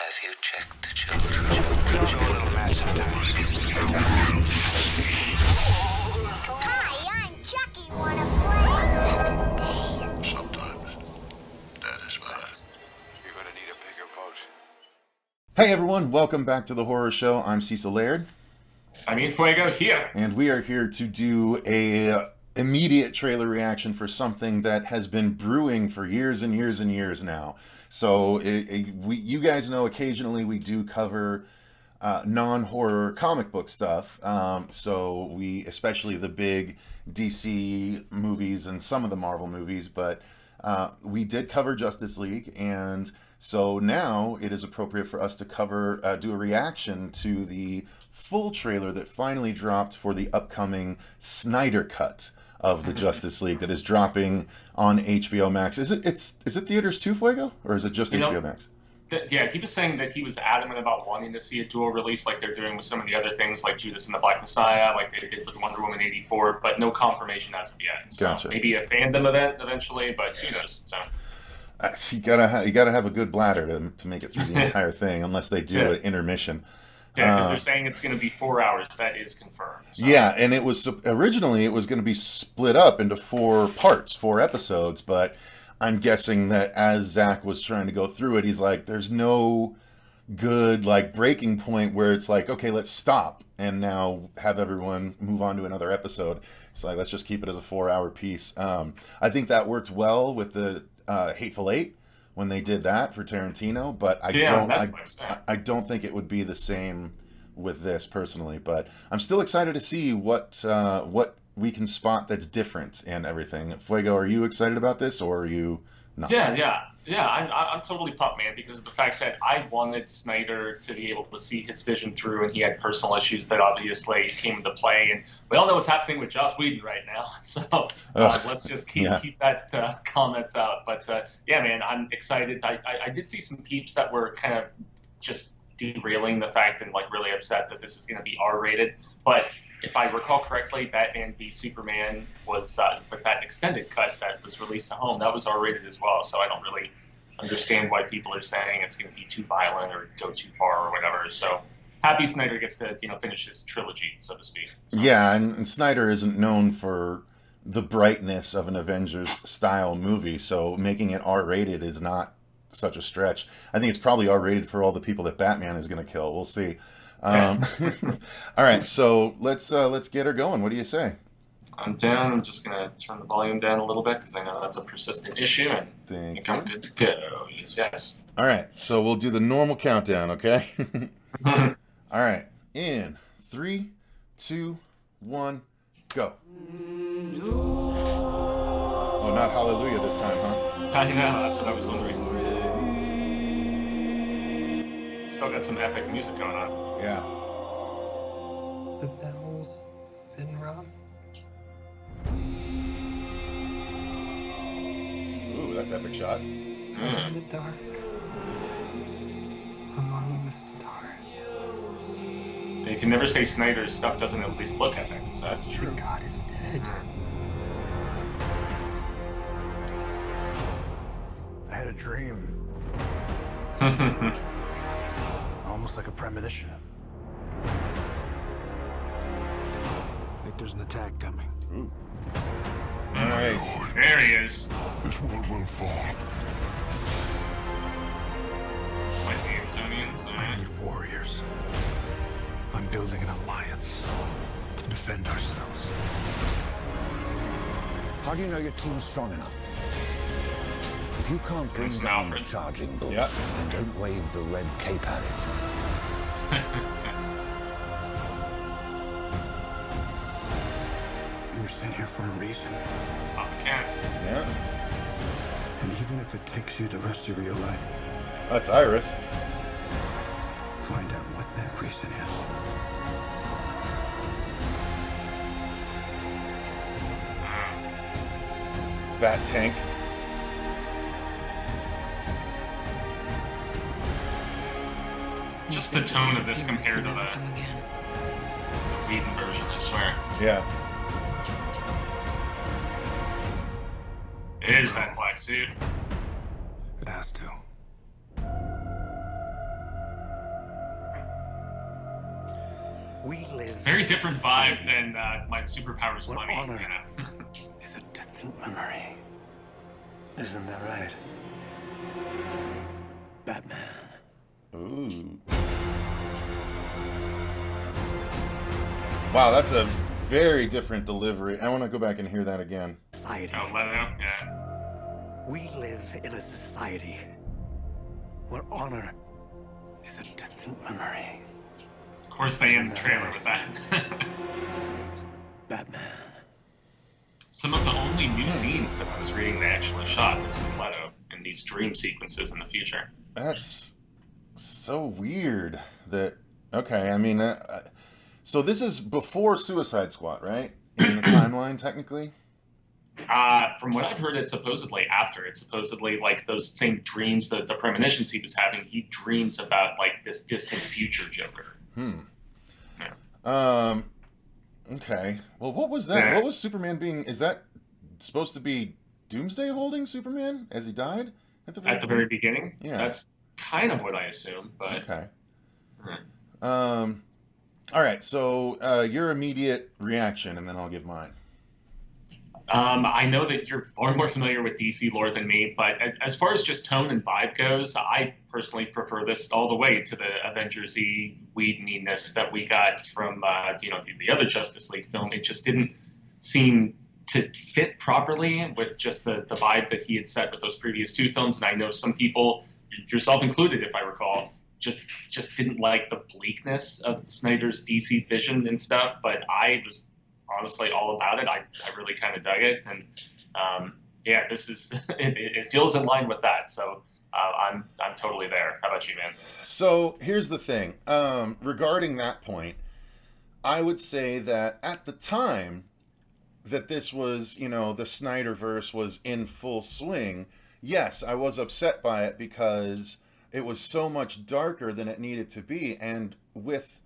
Have you checked the children? Hi, I'm Chucky. Wanna play? Sometimes that is better. You're gonna need a bigger boat. Hey everyone, welcome back to the Horror Show. I'm Cecil Laird. I'm Fuego here. And we are here to do a immediate trailer reaction for something that has been brewing for years and years and years now. So you guys know occasionally we do cover non-horror comic book stuff. So we, especially the big DC movies and some of the Marvel movies, but we did cover Justice League, and so now it is appropriate for us to cover, do a reaction to the full trailer that finally dropped for the upcoming Snyder Cut of the Justice League that is dropping on HBO Max. Is it theaters too, Fuego, or is it just HBO Max? Yeah, he was saying that he was adamant about wanting to see a dual release like they're doing with some of the other things like Judas and the Black Messiah, like they did with Wonder Woman 84, but no confirmation as of yet. So Gotcha. Maybe a fandom event eventually, but who knows? So You gotta have a good bladder to make it through the entire thing, unless they do an intermission. Yeah, because they're saying it's going to be 4 hours. That is confirmed. So. Yeah, and it was originally it was going to be split up into 4 parts, 4 episodes, but I'm guessing that as Zach was trying to go through it, he's like, there's no good like breaking point where it's like, okay, let's stop and now have everyone move on to another episode. It's like, let's just keep it as a 4-hour piece. I think that worked well with the Hateful Eight when they did that for Tarantino, but I don't think it would be the same with this personally. But I'm still excited to see what we can spot that's different and everything. Fuego, are you excited about this, or are you not? Yeah. I'm totally pumped, man, because of the fact that I wanted Snyder to be able to see his vision through, and he had personal issues that obviously came into play. And we all know what's happening with Joss Whedon right now, so let's just keep that comments out. But yeah, man, I'm excited. I did see some peeps that were kind of just derailing the fact and like really upset that this is going to be R-rated, but if I recall correctly, Batman v Superman was with that extended cut that was released at home, that was R-rated as well. So I don't really understand why people are saying it's going to be too violent or go too far or whatever. So happy Snyder gets to finish his trilogy, so to speak. So. Yeah, and Snyder isn't known for the brightness of an Avengers style movie, so making it R-rated is not such a stretch. I think it's probably R-rated for all the people that Batman is going to kill. We'll see. All right, so let's get her going. What do you say? I'm down. I'm just gonna turn the volume down a little bit because I know that's a persistent issue, and I think I'm good to go. Yes. All right, so we'll do the normal countdown, okay? All right, in 3, 2, 1, go. Oh, not hallelujah this time, huh? I know. That's what I was wondering. Still got some epic music going on. Yeah. The bell's been rung. Ooh, that's epic shot. In the dark, among the stars. You can never say Snyder's stuff doesn't at least look epic. So. That's true. God is dead. I had a dream. Almost like a premonition. I think there's an attack coming. Ooh. Nice. There he is. This world will fall. Like the Amazonians. I need warriors. I'm building an alliance to defend ourselves. How do you know your team's strong enough? If you can't bring down the charging bull, then don't wave the red cape at it. You were sent here for a reason. Yeah. And even if it takes you the rest of your life, That's Iris. find out what that reason is. Bat tank. Just the tone of this compared to the Whedon version, I swear. Yeah. It is that black suit. It has to. We live. Very different vibe than my superpowers What money. honor You know? is a distant memory. Isn't that right? Batman. Ooh. Wow, that's a very different delivery. I want to go back and hear that again. Society. Oh, let it out? Yeah. We live in a society where honor is a distant memory. Of course, they end the trailer with that. Batman. Some of the only new scenes that I was reading they actually shot was with Leto in these dream sequences in the future. That's so weird that, okay, I mean, so this is before Suicide Squad, right? In the timeline, technically? From what I've heard, it's supposedly after. It's supposedly like those same dreams, the premonitions he was having, he dreams about like this distant future Joker. Yeah. Okay. Well, what was that? Yeah. What was Superman being, is that supposed to be Doomsday holding Superman as he died? At the very beginning? Yeah. That's kind of what I assume, but... Okay. Hmm. All right, so your immediate reaction, and then I'll give mine. I know that you're far more familiar with DC lore than me, but as far as just tone and vibe goes, I personally prefer this all the way to the Avengers-y Whedon-ness that we got from the other Justice League film. It just didn't seem to fit properly with just the vibe that he had set with those previous two films. And I know some people, yourself included, if I recall, just didn't like the bleakness of Snyder's DC vision and stuff, but I was honestly all about it. I really kind of dug it, and this is it feels in line with that. So I'm totally there. How about you, man? So here's the thing. Regarding that point, I would say that at the time that this was, the Snyderverse was in full swing, yes, I was upset by it because it was so much darker than it needed to be, and with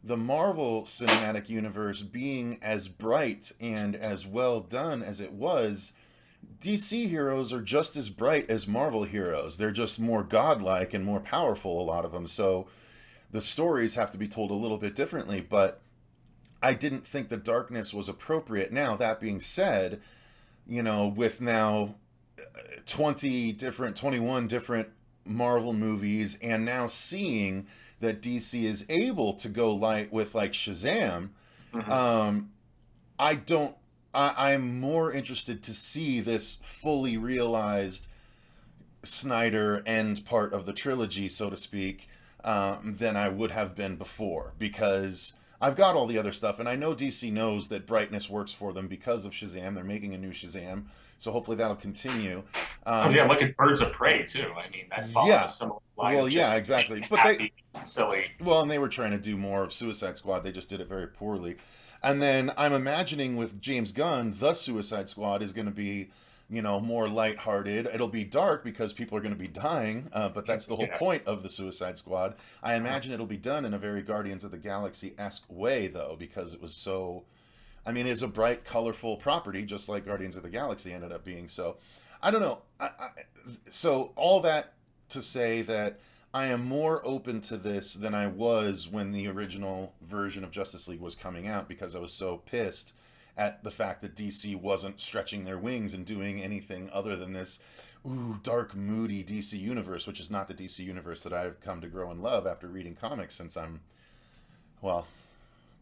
the Marvel Cinematic Universe being as bright and as well done as it was, DC heroes are just as bright as Marvel heroes. They're just more godlike and more powerful, a lot of them. So the stories have to be told a little bit differently, but I didn't think the darkness was appropriate. Now, that being said, with now 21 different Marvel movies, and now seeing that DC is able to go light with like Shazam, I'm more interested to see this fully realized Snyder end part of the trilogy, so to speak, than I would have been before, because I've got all the other stuff, and I know DC knows that brightness works for them because of Shazam. They're making a new Shazam, so hopefully that'll continue. Look at Birds of Prey too. I mean, that follows some line. Well, yeah, exactly. But happy, silly. Well, and they were trying to do more of Suicide Squad. They just did it very poorly. And then I'm imagining with James Gunn, the Suicide Squad is going to be, more lighthearted. It'll be dark because people are going to be dying, but that's the whole point of the Suicide Squad. I imagine it'll be done in a very Guardians of the Galaxy-esque way, though, because it was so... it's a bright, colorful property, just like Guardians of the Galaxy ended up being. So, I don't know. So, all that to say that I am more open to this than I was when the original version of Justice League was coming out, because I was so pissed at the fact that DC wasn't stretching their wings and doing anything other than this dark, moody DC universe, which is not the DC universe that I've come to grow and love after reading comics since I'm, well...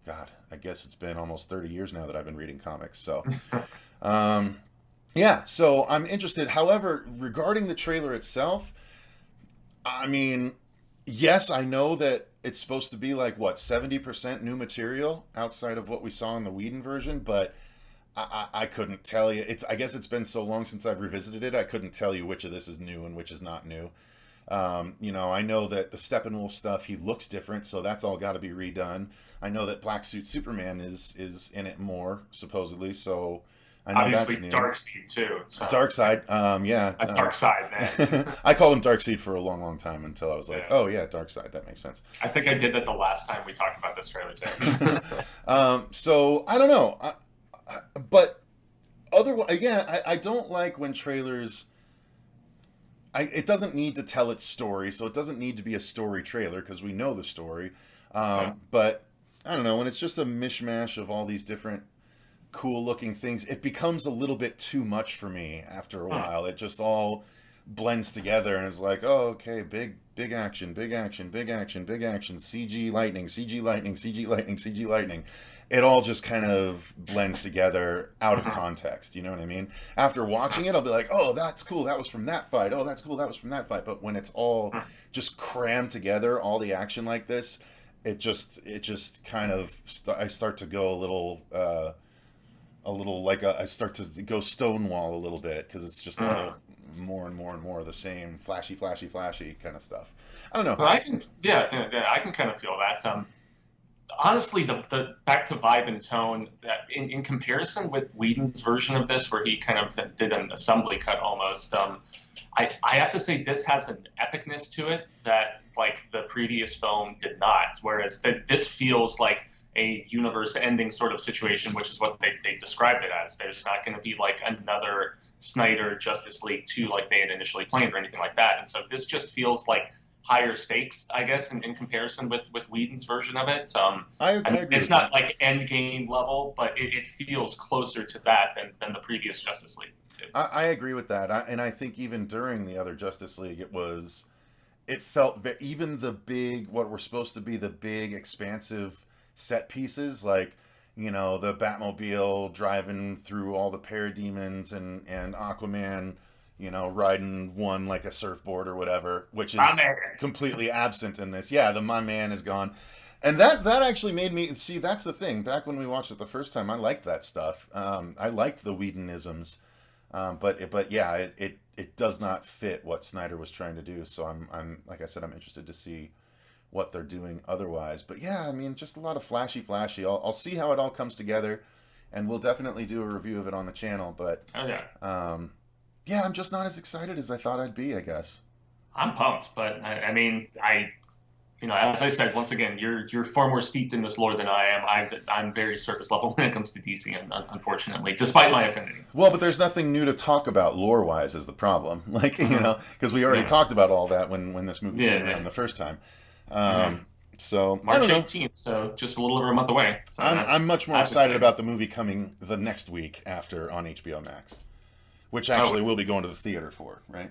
God, I guess it's been almost 30 years now that I've been reading comics. So, so I'm interested. However, regarding the trailer itself, yes, I know that it's supposed to be like, 70% new material outside of what we saw in the Whedon version, but I couldn't tell you. I guess it's been so long since I've revisited it, I couldn't tell you which of this is new and which is not new. I know that the Steppenwolf stuff, he looks different, so that's all got to be redone. I know that Black Suit Superman is in it more, supposedly, so I know obviously that's new. Darkseid, too. So. Darkseid, yeah. Darkseid, man. I called him Darkseid for a long, long time until I was like, Darkseid, that makes sense. I think I did that the last time we talked about this trailer, too. So, I don't know. But, otherwise, again, I don't like when trailers... it doesn't need to tell its story, so it doesn't need to be a story trailer, because we know the story. But I don't know, when it's just a mishmash of all these different cool looking things, it becomes a little bit too much for me after a while. It just all blends together and it's like, oh, okay, big action, big action, big action, big action, CG lightning, CG lightning, CG lightning, CG lightning. It all just kind of blends together out of context, you know what I mean? After watching it, I'll be like, oh, that's cool, that was from that fight. Oh, that's cool, that was from that fight. But when it's all just crammed together, all the action like this, it just kind of, I start to go a little like I start to go Stonewall a little bit, because it's just all more and more and more of the same flashy kind of stuff. I don't know. Well, I can kind of feel that. Honestly, the back to vibe and tone, that in comparison with Whedon's version of this, where he kind of did an assembly cut almost, I have to say this has an epicness to it that like the previous film did not. Whereas this feels like a universe-ending sort of situation, which is what they described it as. There's not going to be like another Snyder Justice League 2 like they had initially planned or anything like that. And so this just feels like higher stakes, I guess, in comparison with Whedon's version of it. I agree. It's not like Endgame level, but it feels closer to that than the previous Justice League. I agree with that. And I think even during the other Justice League, it felt even the big, what were supposed to be the big expansive set pieces, like, you know, the Batmobile driving through all the parademons and Aquaman, you know, riding one like a surfboard or whatever, which is completely absent in this. Yeah, my man is gone. And that actually made me see, that's the thing. Back when we watched it the first time, I liked that stuff. I liked the Whedonisms. But yeah, it does not fit what Snyder was trying to do. So I'm like I said, I'm interested to see what they're doing otherwise. But yeah, I mean, just a lot of flashy. I'll see how it all comes together, and we'll definitely do a review of it on the channel. But yeah, I'm just not as excited as I thought I'd be, I guess. I'm pumped, but I mean, as I said, once again, you're far more steeped in this lore than I am. I'm very surface level when it comes to DC, unfortunately, despite my affinity. Well, but there's nothing new to talk about lore-wise is the problem. Like, you know, because we already talked about all that when this movie came around the first time. So March 18th, so just a little over a month away. So I'm much more excited about the movie coming the next week after on HBO Max, which actually we'll be going to the theater for, right?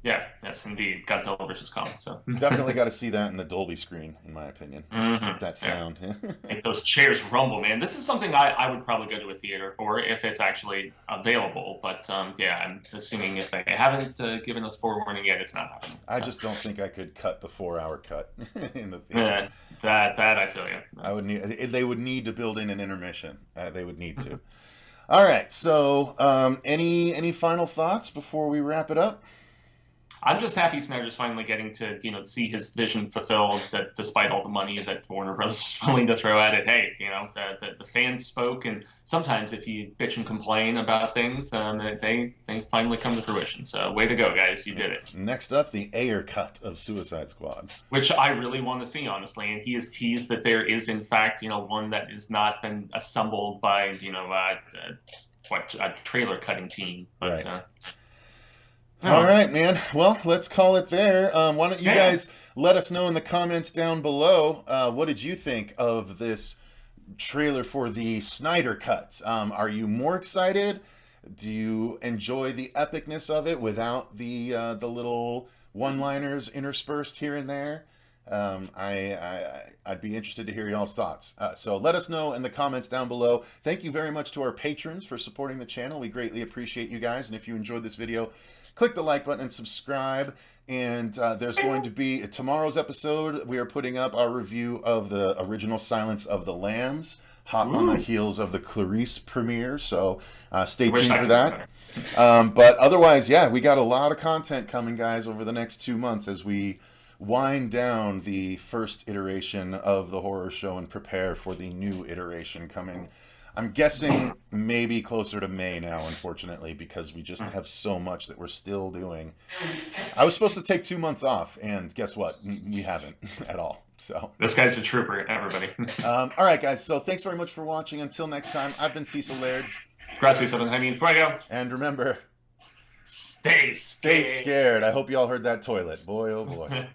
Yeah, yes, indeed. Godzilla vs. Kong. So definitely got to see that in the Dolby screen, in my opinion. That sound. Make those chairs rumble, man. This is something I would probably go to a theater for if it's actually available. But yeah, I'm assuming if they haven't given us forewarning yet, it's not happening. I just don't think I could cut the 4-hour cut in the theater. That I feel you. I would need. They would need to build in an intermission. They would need to. All right. So, any final thoughts before we wrap it up? I'm just happy Snyder's finally getting to, see his vision fulfilled, that despite all the money that Warner Bros. Was willing to throw at it, hey, the fans spoke, and sometimes if you bitch and complain about things, they finally come to fruition. So way to go, guys. You did it. Next up, the Ayer cut of Suicide Squad. Which I really want to see, honestly, and he has teased that there is, in fact, one that has not been assembled by, a trailer cutting team. But, right. All right, man. Well, let's call it there. Why don't you guys let us know in the comments down below, what did you think of this trailer for the Snyder Cut? Are you more excited? Do you enjoy the epicness of it without the little one-liners interspersed here and there? I'd be interested to hear y'all's thoughts. So let us know in the comments down below. Thank you very much to our patrons for supporting the channel. We greatly appreciate you guys. And if you enjoyed this video, click the like button and subscribe. And there's going to be tomorrow's episode. We are putting up our review of the original Silence of the Lambs, hot on the heels of the Clarice premiere. So stay tuned for that. But otherwise, yeah, we got a lot of content coming, guys, over the next 2 months as we wind down the first iteration of the horror show and prepare for the new iteration coming. I'm guessing maybe closer to May now, unfortunately, because we just have so much that we're still doing. I was supposed to take 2 months off, and guess what? We haven't at all. So this guy's a trooper, everybody. All right, guys. So thanks very much for watching. Until next time, I've been Cecil Laird. Gracias, Jaime Fuego. And remember, stay scared. I hope you all heard that toilet. Boy, oh boy.